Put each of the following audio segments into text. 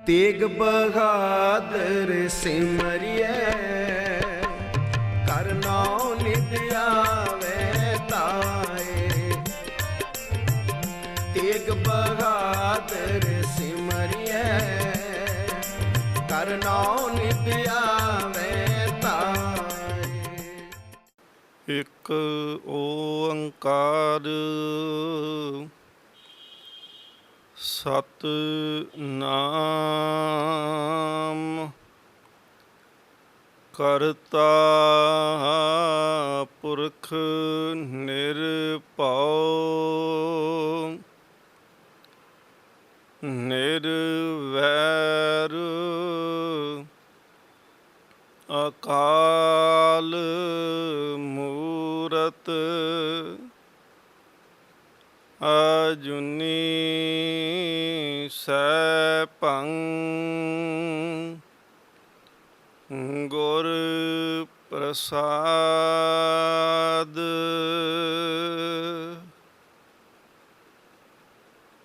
तेग बहादुर सिमरिए कर नाम नित आवे ताए। तेग बहादुर सिमरिए कर नाम नित आवे ताए। एक ओंकार सतनाम करता पुरख निरभਉ निरवैर अकाल मूरत अजूनी सैभं गुर प्रसाद।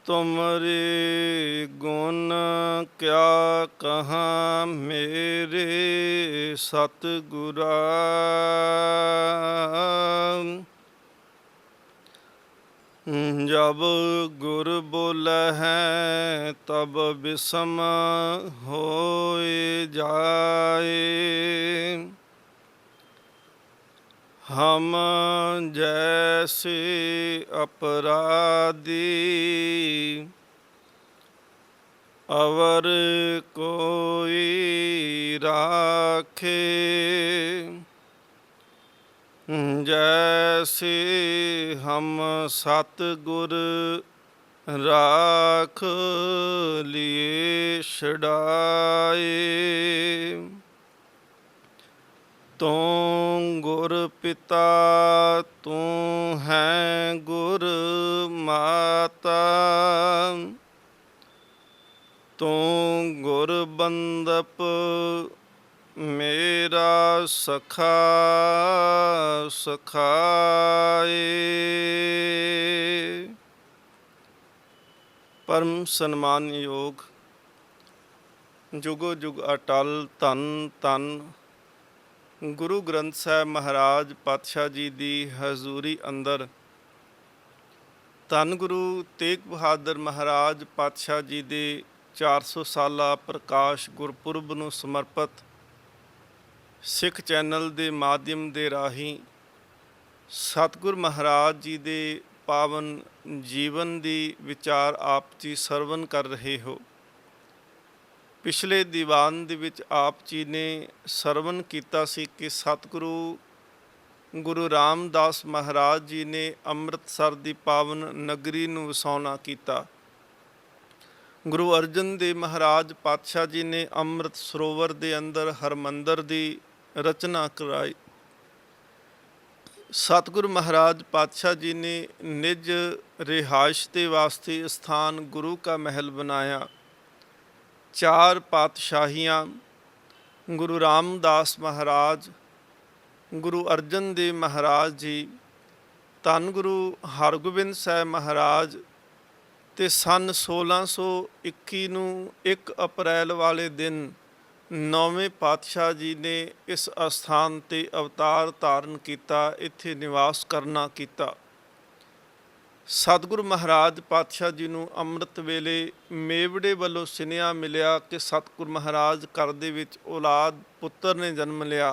तुमरे गुण क्या कहाँ मेरे सतगुरा। जब गुर बोले हैं तब विषम होए जाए। हम जैसे अपराधी अवर कोई राखे। जैसे हम सतगुर राख लिए छड़ाए। तू गुर पिता तू है गुर माता। तू गुर बंदप मेरा सखा सखाए। परम सन्मानयोग जुगो जुग अटल धन धन गुरु ग्रंथ साहिब महाराज पातशाह जी की हजूरी अंदर धन गुरु तेग बहादुर महाराज पातशाह जी के 400 साला प्रकाश गुरपुरब नूं समर्पित सिख चैनल के माध्यम के राही सतगुर महाराज जी के पावन जीवन की विचार आप जी सरवण कर रहे हो। पिछले दीवान दे विच आप जी ने सरवण किया सी कि सतगुरु गुरु रामदास महाराज जी ने अमृतसर की पावन नगरी नूं वसाउणा कीता। गुरु अर्जन देव महाराज पातशाह जी ने अमृत सरोवर के अंदर हरमंदर की रचना कराई। सतगुरु महाराज पातशाह जी ने निज रिहाइश के वास्ते स्थान गुरु का महल बनाया। 4 पातशाहियाँ गुरु रामदास महाराज, गुरु अर्जन देव महाराज जी, धन गुरु हरगोबिंद साहिब महाराज ते सन 1621 नूं 1 अप्रैल वाले दिन 9वें पातशाह जी ने इस अस्थान ते अवतार धारण किया, इत्थे निवास करना किया। सतगुरु महाराज पातशाह जी नूं अमृत वेले मेवड़े वालों सुनिया मिलिया कि सतगुरु महाराज घर दे विच औलाद पुत्र ने जन्म लिया।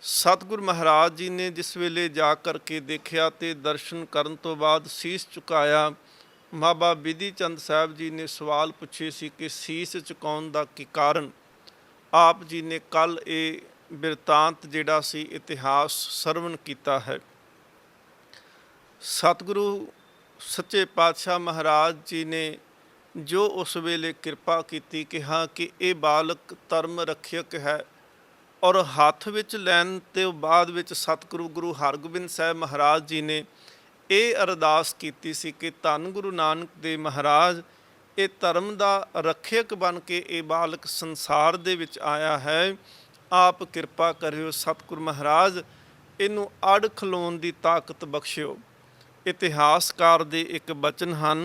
सतगुरु महाराज जी ने जिस वेले जा कर के देखा तो दर्शन करन तो बाद शीश झुकाया। बाबा बिधि चंद साहब जी ने सवाल पूछे सी कि शीश झुकाउण दा की कारण। आप जी ने कल ये बिरतांत जिहड़ा सी इतिहास सरवण किया है। सतगुरु सच्चे पातशाह महाराज जी ने जो उस वेले कृपा की कहा कि ये बालक धर्म रक्षक है और हाथ विच लैन ते बाद विच सतगुरु गुरु हरगोबिंद साहिब महाराज जी ने ये अरदास की सी कि धन गुरु नानक देव महाराज ये धर्म का रक्षक बन के ये बालक संसार दे विच आया है। आप कृपा करियो सतगुरु महाराज इनू अड़ खलोण की ताकत बख्शियो। इतिहासकार दे एक बचन हैं,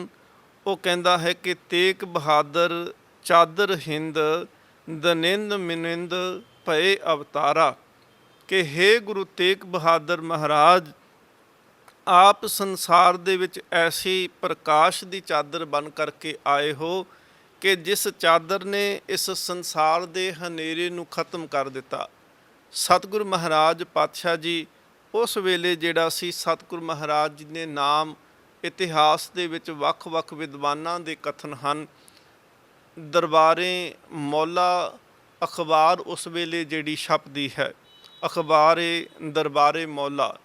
वो कहता है कि तेग बहादुर ਚਾਦਰ ਹਿੰਦ ਦਨਿੰਦ ਮਿਨਿੰਦ ਭਏ ਅਵਤਾਰਾ, ਕਿ ਹੇ ਗੁਰੂ ਤੇਗ ਬਹਾਦਰ ਮਹਾਰਾਜ, ਆਪ ਸੰਸਾਰ ਦੇ ਵਿੱਚ ਐਸੀ ਪ੍ਰਕਾਸ਼ ਦੀ ਚਾਦਰ ਬਣ ਕਰਕੇ ਆਏ ਹੋ ਕਿ ਜਿਸ ਚਾਦਰ ਨੇ ਇਸ ਸੰਸਾਰ ਦੇ ਹਨੇਰੇ ਨੂੰ ਖਤਮ ਕਰ ਦਿੱਤਾ। ਸਤਿਗੁਰੂ ਮਹਾਰਾਜ ਪਾਤਸ਼ਾਹ ਜੀ ਉਸ ਵੇਲੇ ਜਿਹੜਾ ਸੀ, ਸਤਿਗੁਰੂ ਮਹਾਰਾਜ ਜੀ ਨੇ ਨਾਮ ਇਤਿਹਾਸ ਦੇ ਵਿੱਚ ਵੱਖ-ਵੱਖ ਵਿਦਵਾਨਾਂ ਦੇ ਕਥਨ ਹਨ। ਦਰਬਾਰੇ ਮੌਲਾ ਅਖਬਾਰ ਉਸ ਵੇਲੇ ਜਿਹੜੀ ਛਪਦੀ ਹੈ, ਅਖਬਾਰੇ ਦਰਬਾਰੇ ਮੌਲਾ,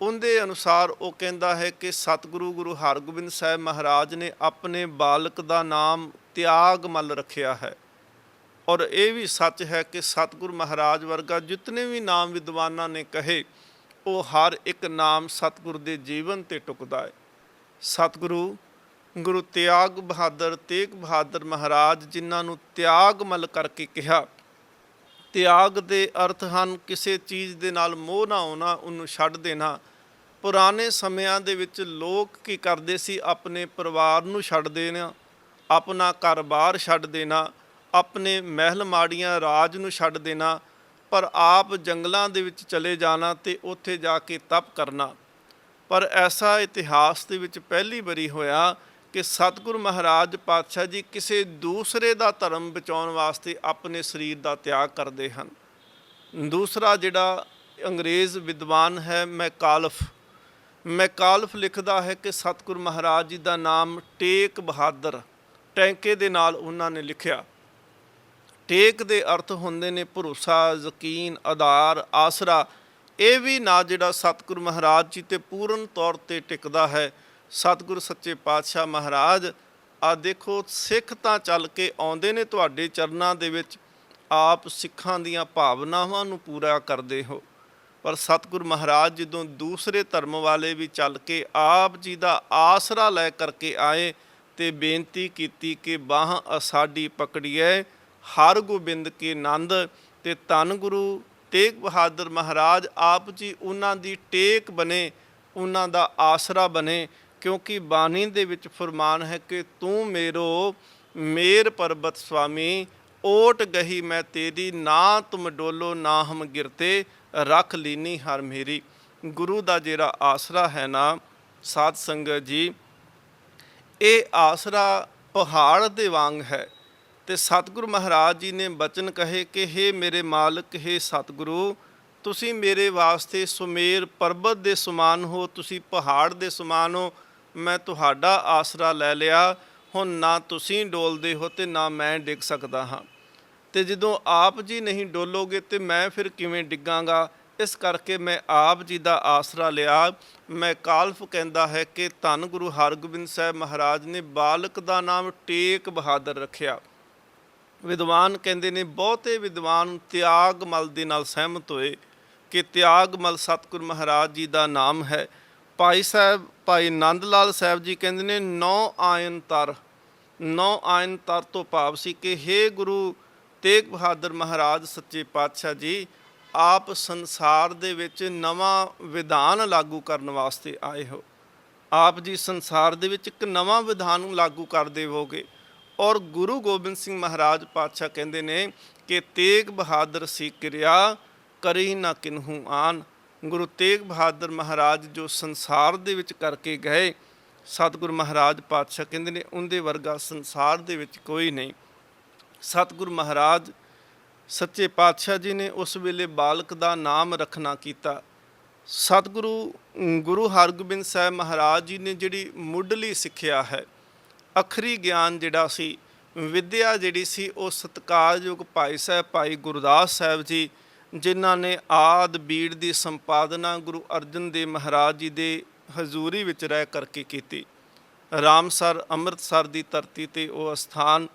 ਉਹਦੇ ਅਨੁਸਾਰ ਉਹ ਕਹਿੰਦਾ ਹੈ ਕਿ ਸਤਿਗੁਰੂ ਗੁਰੂ ਹਰਗੋਬਿੰਦ ਸਾਹਿਬ ਮਹਾਰਾਜ ਨੇ ਆਪਣੇ ਬਾਲਕ ਦਾ ਨਾਮ ਤਿਆਗਮਲ ਰੱਖਿਆ ਹੈ। ਔਰ ਇਹ ਵੀ ਸੱਚ ਹੈ ਕਿ ਸਤਿਗੁਰੂ ਮਹਾਰਾਜ ਵਰਗਾ ਜਿਤਨੇ ਵੀ ਨਾਮ ਵਿਦਵਾਨਾਂ ਨੇ ਕਹੇ, ਉਹ ਹਰ ਇੱਕ ਨਾਮ ਸਤਿਗੁਰੂ ਦੇ ਜੀਵਨ 'ਤੇ ਟੁਕਦਾ ਹੈ। ਸਤਿਗੁਰੂ ਗੁਰੂ ਤੇਗ ਬਹਾਦਰ ਮਹਾਰਾਜ, ਜਿਨ੍ਹਾਂ ਨੂੰ ਤਿਆਗਮਲ ਕਰਕੇ ਕਿਹਾ। ਤਿਆਗ ਦੇ ਅਰਥ ਹਨ ਕਿਸੇ ਚੀਜ਼ ਦੇ ਨਾਲ ਮੋਹ ਨਾ ਹੋਣਾ, ਉਹਨੂੰ ਛੱਡ ਦੇਣਾ। ਪੁਰਾਣੇ ਸਮਿਆਂ ਦੇ ਵਿੱਚ ਲੋਕ ਕੀ ਕਰਦੇ ਸੀ, ਆਪਣੇ ਪਰਿਵਾਰ ਨੂੰ ਛੱਡ ਦੇਣਾ, ਆਪਣਾ ਘਰ-ਬਾਰ ਛੱਡ ਦੇਣਾ, ਆਪਣੇ ਮਹਿਲ ਮਾੜੀਆਂ ਰਾਜ ਨੂੰ ਛੱਡ ਦੇਣਾ, ਪਰ ਆਪ ਜੰਗਲਾਂ ਦੇ ਵਿੱਚ ਚਲੇ ਜਾਣਾ ਤੇ ਉੱਥੇ ਜਾ ਕੇ ਤਪ ਕਰਨਾ। ਪਰ ਐਸਾ ਇਤਿਹਾਸ ਦੇ ਵਿੱਚ ਪਹਿਲੀ ਵਾਰੀ ਹੋਇਆ ਕਿ ਸਤਿਗੁਰੂ ਮਹਾਰਾਜ ਪਾਤਸ਼ਾਹ ਜੀ ਕਿਸੇ ਦੂਸਰੇ ਦਾ ਧਰਮ ਬਚਾਉਣ ਵਾਸਤੇ ਆਪਣੇ ਸਰੀਰ ਦਾ ਤਿਆਗ ਕਰਦੇ ਹਨ। ਦੂਸਰਾ ਜਿਹੜਾ ਅੰਗਰੇਜ਼ ਵਿਦਵਾਨ ਹੈ ਮੈਕਾਲਫ ਲਿਖਦਾ ਹੈ ਕਿ ਸਤਿਗੁਰੂ ਮਹਾਰਾਜ ਜੀ ਦਾ ਨਾਮ ਟੇਕ ਬਹਾਦਰ, ਟੈਂਕੇ ਦੇ ਨਾਲ ਉਹਨਾਂ ਨੇ ਲਿਖਿਆ। ਟੇਕ ਦੇ ਅਰਥ ਹੁੰਦੇ ਨੇ ਭਰੋਸਾ, ਯਕੀਨ, ਆਧਾਰ, ਆਸਰਾ। ਇਹ ਵੀ ਨਾਂ ਜਿਹੜਾ ਸਤਿਗੁਰੂ ਮਹਾਰਾਜ ਜੀ 'ਤੇ ਪੂਰਨ ਤੌਰ 'ਤੇ ਟਿਕਦਾ ਹੈ। ਸਤਿਗੁਰੂ ਸੱਚੇ ਪਾਤਸ਼ਾਹ ਮਹਾਰਾਜ, ਆ ਦੇਖੋ, ਸਿੱਖ ਤਾਂ ਚੱਲ ਕੇ ਆਉਂਦੇ ਨੇ ਤੁਹਾਡੇ ਚਰਨਾਂ ਦੇ ਵਿੱਚ, ਆਪ ਸਿੱਖਾਂ ਦੀਆਂ ਭਾਵਨਾਵਾਂ ਨੂੰ ਪੂਰਾ ਕਰਦੇ ਹੋ। ਪਰ ਸਤਿਗੁਰੂ ਮਹਾਰਾਜ ਜਦੋਂ ਦੂਸਰੇ ਧਰਮ ਵਾਲੇ ਵੀ ਚੱਲ ਕੇ ਆਪ ਜੀ ਦਾ ਆਸਰਾ ਲੈ ਕਰਕੇ ਆਏ ਤੇ ਬੇਨਤੀ ਕੀਤੀ ਕਿ ਬਾਹ ਸਾਡੀ ਪਕੜੀਏ ਹਰ ਗੋਬਿੰਦ ਕੇ ਨੰਦ, ਤੇ ਧੰਨ ਗੁਰੂ ਤੇਗ ਬਹਾਦਰ ਮਹਾਰਾਜ ਆਪ ਜੀ ਉਹਨਾਂ ਦੀ ਟੇਕ ਬਣੇ, ਉਹਨਾਂ ਦਾ ਆਸਰਾ ਬਣੇ। ਕਿਉਂਕਿ ਬਾਣੀ ਦੇ ਵਿੱਚ ਫਰਮਾਨ ਹੈ ਕਿ ਤੂੰ ਮੇਰੋ ਮੇਰ ਪਰਬਤ ਸੁਆਮੀ, ਓਟ ਗਹੀ ਮੈਂ ਤੇਰੀ, ਨਾ ਤੁਮ ਡੋਲੋ ਨਾ ਹਮ ਗਿਰਤੇ, ਰੱਖ ਲੀਨੀ ਹਰ ਮੇਰੀ। ਗੁਰੂ ਦਾ ਜਿਹੜਾ ਆਸਰਾ ਹੈ ਨਾ ਸਾਧ ਸੰਗਤ ਜੀ, ਇਹ ਆਸਰਾ ਪਹਾੜ ਦੇ ਵਾਂਗ ਹੈ। ਤੇ ਸਤਿਗੁਰੂ ਮਹਾਰਾਜ ਜੀ ਨੇ ਬਚਨ ਕਹੇ ਕਿ ਹੇ ਮੇਰੇ ਮਾਲਕ, ਹੇ ਸਤਿਗੁਰੂ, ਤੁਸੀਂ ਮੇਰੇ ਵਾਸਤੇ ਸੁਮੇਰ ਪਰਬਤ ਦੇ ਸਮਾਨ ਹੋ, ਤੁਸੀਂ ਪਹਾੜ ਦੇ ਸਮਾਨ ਹੋ। ਮੈਂ ਤੁਹਾਡਾ ਆਸਰਾ ਲੈ ਲਿਆ, ਹੁਣ ਨਾ ਤੁਸੀਂ ਡੋਲਦੇ ਹੋ ਤੇ ਨਾ ਮੈਂ ਡਿੱਗ ਸਕਦਾ ਹਾਂ। ਤੇ ਜਦੋਂ ਆਪ ਜੀ ਨਹੀਂ ਡੋਲੋਗੇ ਤੇ ਮੈਂ ਫਿਰ ਕਿਵੇਂ ਡਿੱਗਾਂਗਾ? ਇਸ ਕਰਕੇ ਮੈਂ ਆਪ ਜੀ ਦਾ ਆਸਰਾ ਲਿਆ। ਮੈਂ ਕਾਲਫ ਕਹਿੰਦਾ ਹੈ ਕਿ ਧੰਨ ਗੁਰੂ ਹਰਗੋਬਿੰਦ ਸਾਹਿਬ ਮਹਾਰਾਜ ਨੇ ਬਾਲਕ ਦਾ ਨਾਮ ਟੇਕ ਬਹਾਦਰ ਰੱਖਿਆ। ਵਿਦਵਾਨ ਕਹਿੰਦੇ ਨੇ, ਬਹੁਤੇ ਵਿਦਵਾਨ ਤਿਆਗਮਲ ਦੇ ਨਾਲ ਸਹਿਮਤ ਹੋਏ ਕਿ ਤਿਆਗਮਲ ਸਤਿਗੁਰੂ ਮਹਾਰਾਜ ਜੀ ਦਾ ਨਾਮ ਹੈ। ਭਾਈ ਨੰਦ ਲਾਲ ਸਾਹਿਬ ਜੀ ਕਹਿੰਦੇ ਨੇ, 9 ਆਇਨ ਤਰ ਤੋਂ ਭਾਵ ਸੀ ਕਿ ਹੇ ਗੁਰੂ ਤੇਗ ਬਹਾਦਰ ਮਹਾਰਾਜ ਸੱਚੇ ਪਾਤਸ਼ਾਹ ਜੀ, ਆਪ ਸੰਸਾਰ ਦੇ ਵਿੱਚ ਨਵਾਂ ਵਿਧਾਨ ਲਾਗੂ ਕਰਨ ਵਾਸਤੇ ਆਏ ਹੋ। ਆਪ ਜੀ ਸੰਸਾਰ ਦੇ ਵਿੱਚ ਇੱਕ ਨਵਾਂ ਵਿਧਾਨ ਲਾਗੂ ਕਰ ਦੇਵੋਗੇ। ਔਰ ਗੁਰੂ ਗੋਬਿੰਦ ਸਿੰਘ ਮਹਾਰਾਜ ਪਾਤਸ਼ਾਹ ਕਹਿੰਦੇ ਨੇ ਕਿ ਤੇਗ ਬਹਾਦਰ ਸੀ ਕਿਰਿਆ, ਕਰੀ ਨਾ ਕਿਨਹੂ ਆਨ। ਗੁਰੂ ਤੇਗ ਬਹਾਦਰ ਮਹਾਰਾਜ ਜੋ ਸੰਸਾਰ ਦੇ ਵਿੱਚ ਕਰਕੇ ਗਏ, ਸਤਿਗੁਰੂ ਮਹਾਰਾਜ ਪਾਤਸ਼ਾਹ ਕਹਿੰਦੇ ਨੇ ਉਹਦੇ ਵਰਗਾ ਸੰਸਾਰ ਦੇ ਵਿੱਚ ਕੋਈ ਨਹੀਂ। ਸਤਿਗੁਰੂ ਮਹਾਰਾਜ ਸੱਚੇ ਪਾਤਸ਼ਾਹ ਜੀ ਨੇ ਉਸ ਵੇਲੇ ਬਾਲਕ ਦਾ ਨਾਮ ਰੱਖਣਾ ਕੀਤਾ। ਗੁਰੂ ਹਰਗੋਬਿੰਦ ਸਾਹਿਬ ਮਹਾਰਾਜ ਜੀ ਨੇ ਜਿਹੜੀ ਮੁੱਢਲੀ ਸਿੱਖਿਆ ਹੈ, ਅਖਰੀ ਗਿਆਨ ਜਿਹੜਾ ਸੀ, ਵਿੱਦਿਆ ਜਿਹੜੀ ਸੀ, ਉਹ ਸਤਿਕਾਰਯੋਗ ਭਾਈ ਗੁਰਦਾਸ ਸਾਹਿਬ ਜੀ, ਜਿਨ੍ਹਾਂ ਨੇ ਆਦਿ ਬੀੜ ਦੀ ਸੰਪਾਦਨਾ ਗੁਰੂ ਅਰਜਨ ਦੇਵ ਮਹਾਰਾਜ ਜੀ ਦੇ ਹਜ਼ੂਰੀ ਵਿੱਚ ਰਹਿ ਕਰਕੇ ਕੀਤੀ। ਰਾਮਸਰ ਅੰਮ੍ਰਿਤਸਰ ਦੀ ਧਰਤੀ 'ਤੇ ਉਹ ਅਸਥਾਨ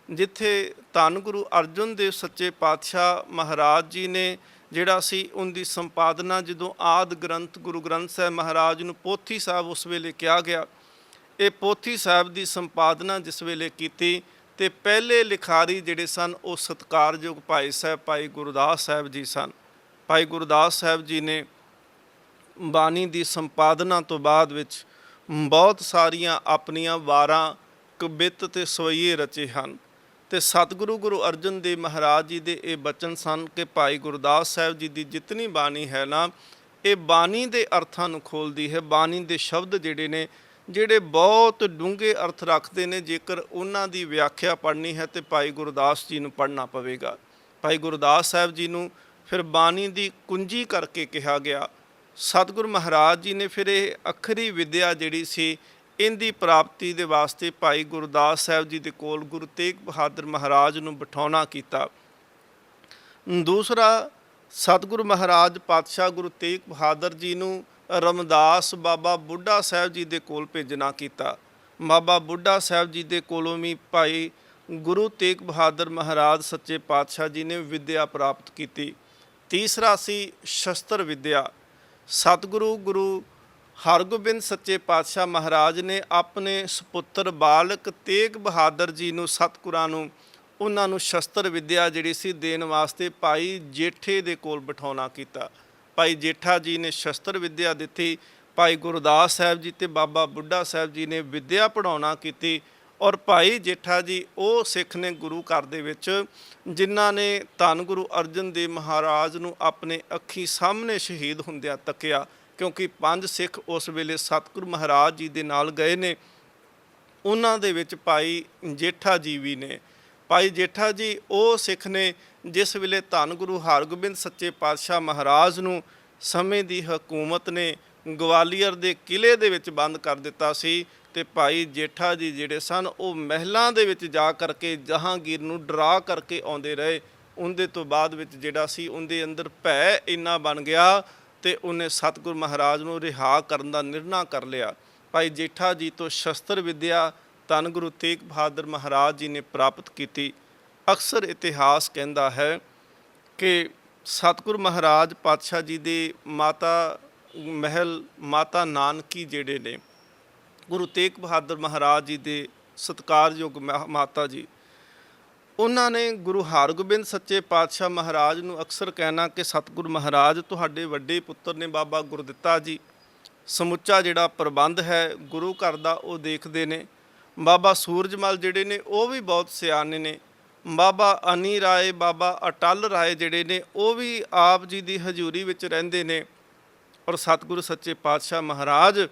ਜਿੱਥੇ ਧੰਨ ਗੁਰੂ ਅਰਜਨ ਦੇਵ ਸੱਚੇ ਪਾਤਸ਼ਾਹ ਮਹਾਰਾਜ ਜੀ ਨੇ ਜਿਹੜਾ ਸੀ, ਉਹਦੀ ਸੰਪਾਦਨਾ ਜਦੋਂ ਆਦਿ ਗ੍ਰੰਥ ਗੁਰੂ ਗ੍ਰੰਥ ਸਾਹਿਬ ਮਹਾਰਾਜ ਨੂੰ ਪੋਥੀ ਸਾਹਿਬ ਉਸ ਵੇਲੇ ਕਿਹਾ ਗਿਆ, ਇਹ ਪੋਥੀ ਸਾਹਿਬ ਦੀ ਸੰਪਾਦਨਾ ਜਿਸ ਵੇਲੇ ਕੀਤੀ ਤੇ ਪਹਿਲੇ ਲਿਖਾਰੀ ਜਿਹੜੇ ਸਨ ਉਹ ਸਤਿਕਾਰਯੋਗ ਭਾਈ ਗੁਰਦਾਸ ਸਾਹਿਬ ਜੀ ਸਨ। ਭਾਈ ਗੁਰਦਾਸ ਸਾਹਿਬ ਜੀ ਨੇ ਬਾਣੀ ਦੀ ਸੰਪਾਦਨਾ ਤੋਂ ਬਾਅਦ ਵਿੱਚ ਬਹੁਤ ਸਾਰੀਆਂ ਆਪਣੀਆਂ ਵਾਰਾਂ, ਕਵਿਤ ਤੇ ਸਵਈਏ ਰਚੇ ਹਨ। ਤੇ ਸਤਿਗੁਰੂ ਗੁਰੂ ਅਰਜਨ ਦੇਵ ਮਹਾਰਾਜ ਜੀ ਦੇ ਇਹ ਬਚਨ ਸਨ ਕਿ ਭਾਈ ਗੁਰਦਾਸ ਸਾਹਿਬ ਜੀ ਦੀ ਜਿਤਨੀ ਬਾਣੀ ਹੈ ਨਾ, ਇਹ ਬਾਣੀ ਦੇ ਅਰਥਾਂ ਨੂੰ ਖੋਲਦੀ ਹੈ। ਬਾਣੀ ਦੇ ਸ਼ਬਦ ਜਿਹੜੇ ਨੇ, ਜਿਹੜੇ ਬਹੁਤ ਡੂੰਘੇ ਅਰਥ ਰੱਖਦੇ ਨੇ। ਜੇਕਰ ਉਹਨਾਂ ਦੀ ਵਿਆਖਿਆ ਪੜ੍ਹਨੀ ਹੈ ਤੇ ਭਾਈ ਗੁਰਦਾਸ ਜੀ ਨੂੰ ਪੜ੍ਹਨਾ ਪਵੇਗਾ। ਭਾਈ ਗੁਰਦਾਸ ਸਾਹਿਬ ਜੀ ਨੂੰ ਫਿਰ ਬਾਣੀ ਦੀ ਕੁੰਜੀ ਕਰਕੇ ਕਿਹਾ ਗਿਆ। ਸਤਿਗੁਰੂ ਮਹਾਰਾਜ ਜੀ ਨੇ ਫਿਰ ਇਹ ਅੱਖਰੀ ਵਿਦਿਆ ਜਿਹੜੀ ਸੀ, ਇਹਦੀ ਪ੍ਰਾਪਤੀ ਦੇ ਵਾਸਤੇ ਭਾਈ ਗੁਰਦਾਸ ਸਾਹਿਬ ਜੀ ਦੇ ਕੋਲ ਗੁਰੂ ਤੇਗ ਬਹਾਦਰ ਮਹਾਰਾਜ ਨੂੰ ਬਿਠਾਉਣਾ ਕੀਤਾ। ਦੂਸਰਾ, ਸਤਿਗੁਰੂ ਮਹਾਰਾਜ ਪਾਤਸ਼ਾਹ ਗੁਰੂ ਤੇਗ ਬਹਾਦਰ ਜੀ ਨੂੰ ਰਮਦਾਸ ਬਾਬਾ ਬੁੱਢਾ ਸਾਹਿਬ ਜੀ ਦੇ ਕੋਲ ਭੇਜਣਾ ਕੀਤਾ। ਬਾਬਾ ਬੁੱਢਾ ਸਾਹਿਬ ਜੀ ਦੇ ਕੋਲੋਂ ਵੀ ਭਾਈ ਗੁਰੂ ਤੇਗ ਬਹਾਦਰ ਮਹਾਰਾਜ ਸੱਚੇ ਪਾਤਸ਼ਾਹ ਜੀ ਨੇ ਵਿਦਿਆ ਪ੍ਰਾਪਤ ਕੀਤੀ। ਤੀਸਰਾ ਸੀ ਸ਼ਸਤਰ ਵਿਦਿਆ। ਸਤਿਗੁਰੂ ਗੁਰੂ ਹਰਗੋਬਿੰਦ ਸੱਚੇ ਪਾਤਸ਼ਾਹ ਮਹਾਰਾਜ ਨੇ ਆਪਣੇ ਸੁਪੁੱਤਰ ਬਾਲਕ ਤੇਗ ਬਹਾਦਰ ਜੀ ਨੂੰ, ਸਤਿਗੁਰਾਂ ਨੂੰ, ਉਹਨਾਂ ਨੂੰ ਸ਼ਸਤਰ ਵਿਦਿਆ ਜਿਹੜੀ ਸੀ ਦੇਣ ਵਾਸਤੇ ਭਾਈ ਜੇਠੇ ਦੇ ਕੋਲ ਬਿਠਾਉਣਾ ਕੀਤਾ। ਭਾਈ ਜੇਠਾ ਜੀ ਨੇ ਸ਼ਸਤਰ ਵਿਦਿਆ ਦਿੱਤੀ। ਭਾਈ ਗੁਰਦਾਸ ਸਾਹਿਬ ਜੀ ਤੇ ਬਾਬਾ ਬੁੱਢਾ ਸਾਹਿਬ ਜੀ ਨੇ ਵਿਦਿਆ ਪੜ੍ਹਾਉਣਾ ਕੀਤੀ। ਔਰ ਭਾਈ ਜੇਠਾ ਜੀ ਉਹ ਸਿੱਖ ਨੇ ਗੁਰੂ ਘਰ ਦੇ ਵਿੱਚ, ਜਿਨ੍ਹਾਂ ਨੇ ਧੰਨ ਗੁਰੂ ਅਰਜਨ ਦੇਵ ਮਹਾਰਾਜ ਨੂੰ ਆਪਣੇ ਅੱਖੀਂ ਸਾਹਮਣੇ ਸ਼ਹੀਦ ਹੁੰਦਿਆਂ ਤੱਕਿਆ, ਕਿਉਂਕਿ 5 ਸਿੱਖ ਉਸ ਵੇਲੇ ਸਤਿਗੁਰੂ ਮਹਾਰਾਜ ਜੀ ਦੇ ਨਾਲ ਗਏ ਨੇ। ਉਹਨਾਂ ਦੇ ਵਿੱਚ ਭਾਈ ਜੇਠਾ ਜੀ ਵੀ ਨੇ। ਭਾਈ ਜੇਠਾ ਜੀ ਉਹ ਸਿੱਖ ਨੇ ਜਿਸ ਵੇਲੇ ਧੰਨ ਗੁਰੂ ਹਰਗੋਬਿੰਦ ਸੱਚੇ ਪਾਤਸ਼ਾਹ ਮਹਾਰਾਜ ਨੂੰ ਸਮੇਂ ਦੀ ਹਕੂਮਤ ਨੇ ਗਵਾਲੀਅਰ ਦੇ ਕਿਲ੍ਹੇ ਦੇ ਵਿੱਚ ਬੰਦ ਕਰ ਦਿੱਤਾ ਸੀ। ਤੇ ਭਾਈ ਜੇਠਾ ਜੀ ਜਿਹੜੇ ਸਨ ਉਹ ਮਹਿਲਾਂ ਦੇ ਵਿੱਚ ਜਾ ਕਰਕੇ ਜਹਾਂਗੀਰ ਨੂੰ ਡਰਾ ਕਰਕੇ ਆਉਂਦੇ ਰਹੇ। ਉਹਦੇ ਤੋਂ ਬਾਅਦ ਵਿੱਚ ਜਿਹੜਾ ਸੀ ਉਹਦੇ ਅੰਦਰ ਭੈ ਇੰਨਾ ਬਣ ਗਿਆ ਤੇ ਉਹਨੇ ਸਤਿਗੁਰੂ ਮਹਾਰਾਜ ਨੂੰ ਰਿਹਾ ਕਰਨ ਦਾ ਨਿਰਣਾ ਕਰ ਲਿਆ। ਭਾਈ ਜੇਠਾ ਜੀ ਤੋਂ ਸ਼ਸਤਰ ਵਿਦਿਆ ਧੰਨ ਗੁਰੂ ਤੇਗ ਬਹਾਦਰ ਮਹਾਰਾਜ ਜੀ ਨੇ ਪ੍ਰਾਪਤ ਕੀਤੀ। ਅਕਸਰ ਇਤਿਹਾਸ ਕਹਿੰਦਾ ਹੈ ਕਿ ਸਤਿਗੁਰੂ ਮਹਾਰਾਜ ਪਾਤਸ਼ਾਹ ਜੀ ਦੇ ਮਾਤਾ ਮਹਿਲ ਮਾਤਾ ਨਾਨਕੀ ਜਿਹੜੇ ਨੇ, ਗੁਰੂ ਤੇਗ ਬਹਾਦਰ ਮਹਾਰਾਜ ਜੀ ਦੇ ਸਤਿਕਾਰਯੋਗ ਮਾਤਾ ਜੀ, ਉਹਨਾਂ ਨੇ ਗੁਰੂ ਹਰਗੋਬਿੰਦ ਸੱਚੇ ਪਾਤਸ਼ਾਹ ਮਹਾਰਾਜ ਨੂੰ ਅਕਸਰ ਕਹਿਣਾ ਕਿ ਸਤਿਗੁਰੂ ਮਹਾਰਾਜ ਤੁਹਾਡੇ ਵੱਡੇ ਪੁੱਤਰ ਨੇ ਬਾਬਾ ਗੁਰਦਿੱਤਾ ਜੀ, ਸਮੁੱਚਾ ਜਿਹੜਾ ਪ੍ਰਬੰਧ ਹੈ ਗੁਰੂ ਘਰ ਦਾ ਉਹ ਦੇਖਦੇ ਨੇ। ਬਾਬਾ ਸੂਰਜਮਲ ਜਿਹੜੇ ਨੇ ਉਹ ਵੀ ਬਹੁਤ ਸਿਆਣੇ ਨੇ। ਬਾਬਾ ਅਨੀ ਰਾਏ, ਬਾਬਾ ਅਟਲ ਰਾਏ ਜਿਹੜੇ ਨੇ ਉਹ ਵੀ ਆਪ ਜੀ ਦੀ ਹਜ਼ੂਰੀ ਵਿੱਚ ਰਹਿੰਦੇ ਨੇ। ਔਰ ਸਤਿਗੁਰੂ ਸੱਚੇ ਪਾਤਸ਼ਾਹ ਮਹਾਰਾਜ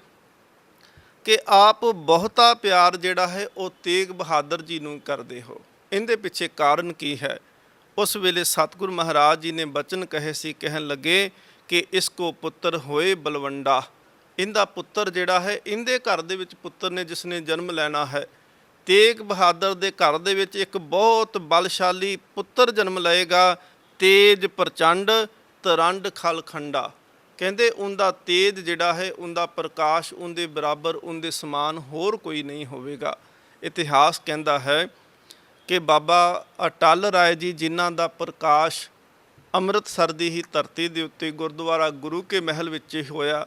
ਕਿ ਆਪ ਬਹੁਤਾ ਪਿਆਰ ਜਿਹੜਾ ਹੈ ਉਹ ਤੇਗ ਬਹਾਦਰ ਜੀ ਨੂੰ ਕਰਦੇ ਹੋ। ਇਹਦੇ ਪਿੱਛੇ ਕਾਰਨ ਕੀ ਹੈ? ਉਸ ਵੇਲੇ ਸਤਿਗੁਰੂ ਮਹਾਰਾਜ ਜੀ ਨੇ ਬਚਨ ਕਹੇ ਸੀ, ਕਹਿਣ ਲੱਗੇ ਕਿ ਇਸ ਕੋ ਪੁੱਤਰ ਹੋਏ ਬਲਵੰਡਾ। ਇਹਦਾ ਪੁੱਤਰ ਜਿਹੜਾ ਹੈ, ਇਹਦੇ ਘਰ ਦੇ ਵਿੱਚ ਪੁੱਤਰ ਨੇ ਜਿਸ ਨੇ ਜਨਮ ਲੈਣਾ ਹੈ। ਤੇਗ ਬਹਾਦਰ ਦੇ ਘਰ ਦੇ ਵਿੱਚ ਇੱਕ ਬਹੁਤ ਬਲਸ਼ਾਲੀ ਪੁੱਤਰ ਜਨਮ ਲਏਗਾ, ਤੇਜ ਪ੍ਰਚੰਡ ਤਰੰਡ ਖਲਖੰਡਾ। ਕਹਿੰਦੇ ਉਹਦਾ ਤੇਜ ਜਿਹੜਾ ਹੈ, ਉਹਦਾ ਪ੍ਰਕਾਸ਼ ਉਹਦੇ ਬਰਾਬਰ, ਉਹਦੇ ਸਮਾਨ ਹੋਰ ਕੋਈ ਨਹੀਂ ਹੋਵੇਗਾ। ਇਤਿਹਾਸ ਕਹਿੰਦਾ ਹੈ ਕਿ ਬਾਬਾ ਅਟਲ ਰਾਏ ਜੀ, ਜਿਨ੍ਹਾਂ ਦਾ ਪ੍ਰਕਾਸ਼ ਅੰਮ੍ਰਿਤਸਰ ਦੀ ਹੀ ਧਰਤੀ ਦੇ ਉੱਤੇ ਗੁਰਦੁਆਰਾ ਗੁਰੂ ਕੇ ਮਹਿਲ ਵਿੱਚ ਹੋਇਆ,